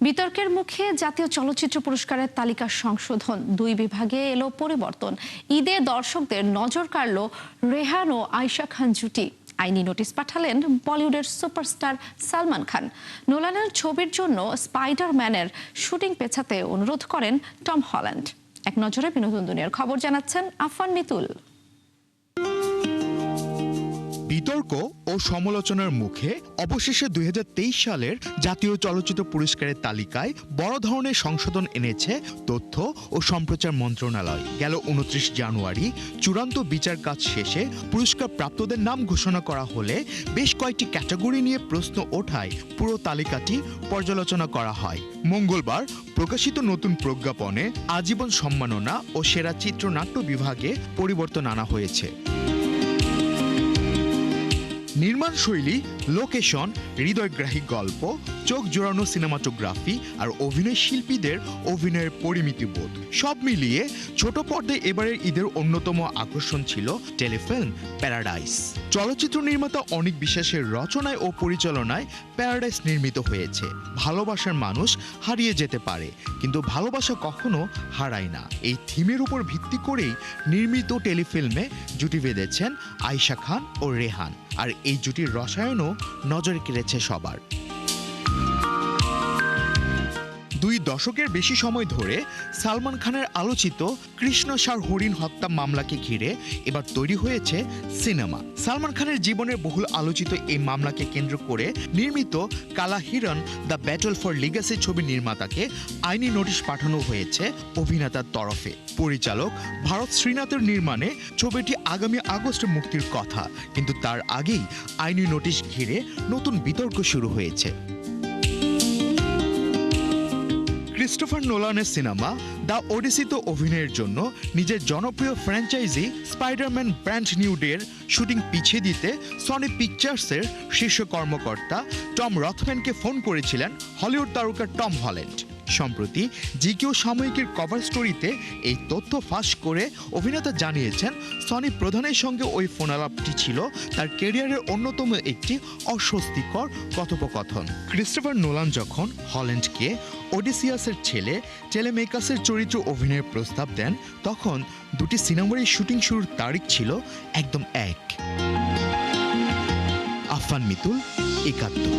বিতর্কের মুখে জাতীয় চলচ্চিত্র পুরস্কারের তালিকা সংশোধন, 2 বিভাগে এলো পরিবর্তন। ঈদে দর্শকদের নজর কাড়ল রেহান ও আয়েশা খান জুটি। আইনি নোটিশ পাঠালেন বলিউডের সুপারস্টার সালমান খান। নোলানের ছবির জন্য স্পাইডারম্যানের শুটিং পেছাতে অনুরোধ করেন টম হল্যান্ড। এক নজরে বিনোদন দুনিয়ার খবর জানাচ্ছেন আফফান মিতুল। বিতর্ক ও সমালোচনার মুখে অবশেষে 2023 সালের জাতীয় চলচ্চিত্র পুরস্কারের তালিকায় বড় ধরনের সংশোধন এনেছে তথ্য ও সম্প্রচার মন্ত্রণালয়। গেল 29 জানুয়ারি চূড়ান্ত বিচার কাজ শেষে পুরস্কার প্রাপ্তদের নাম ঘোষণা করা হলে বেশ কয়েকটি ক্যাটাগরি নিয়ে প্রশ্ন ওঠায় পুরো তালিকাটি পর্যালোচনা করা হয়। মঙ্গলবার প্রকাশিত নতুন প্রজ্ঞাপনে আজীবন সম্মাননা ও সেরা চিত্রনাট্য বিভাগে পরিবর্তন আনা হয়েছে। নির্মাণ শৈলী, লোকেশন, হৃদয়গ্রাহী গল্প, চোখ জোড়ানো সিনেমাটোগ্রাফি আর অভিনয় শিল্পীদের অভিনয়ের পরিমিতিবোধ সব মিলিয়ে ছোট পর্দায় এবারের ঈদের অন্যতম আকর্ষণ ছিল টেলিফিল্ম প্যারাডাইস। চলচ্চিত্র নির্মাতা অনিক বিশ্বাসের রচনায় ও পরিচালনায় প্যারাডাইস নির্মিত হয়েছে। ভালোবাসার মানুষ হারিয়ে যেতে পারে, কিন্তু ভালোবাসা কখনো হারায় না। এই থিমের উপর ভিত্তি করেই নির্মিত টেলিফিল্মে জুটি বেঁধেছেন আয়েশা খান ও রেহান, আর এই জুটির রসায়নও নজরে কেড়েছে সবার। 2 দশকের বেশি সময় ধরে সালমান খানের আলোচিত কৃষ্ণসার হরিণ হত্যা মামলাকে ঘিরে এবার তৈরি হয়েছে সিনেমা। সালমান খানের জীবনের বহুল আলোচিত এই মামলাকে কেন্দ্র করে নির্মিত কালা Hiran the battle for legacy ছবি নির্মাতাকে আইনি নোটিশ পাঠানো হয়েছে অভিনেতার তরফে। পরিচালক ভারত শ্রীনাথের নির্মাণে ছবিটি আগামী আগস্টে মুক্তির কথা, কিন্তু তার আগেই আইনি নোটিশ ঘিরে নতুন বিতর্ক শুরু হয়েছে। ক্রিস্টোফার নোলানের সিনেমা দ্য ওডিসিতে অভিনয়ের জন্য নিজের জনপ্রিয় ফ্র্যাঞ্চাইজি স্পাইডারম্যান ব্র্যান্ড নিউ ডের শুটিং পিছিয়ে দিতে সনি পিকচার্সের শীর্ষ কর্মকর্তা টম রথম্যানকে ফোন করেছিলেন হলিউড তারকা টম হল্যান্ড। সম্প্রতি জিকিউ সাময়িকীর কভার স্টোরিতে এই তথ্য ফাঁস করে অভিনেতা জানিয়েছেন সনি প্রধানের সঙ্গে ওই ফোনালাপটি ছিল তার ক্যারিয়ারের অন্যতম একটি অস্বস্তিকর কথোপকথন। ক্রিস্টোফার নোলান যখন হল্যান্ডকে ওডিসিয়াসের ছেলে টেলেমেকাসের চরিত্র অভিনয়ের প্রস্তাব দেন, তখন দুটি সিনেমারই শুটিং শুরুর তারিখ ছিল একদম এক। আফফান মিতুল, 71।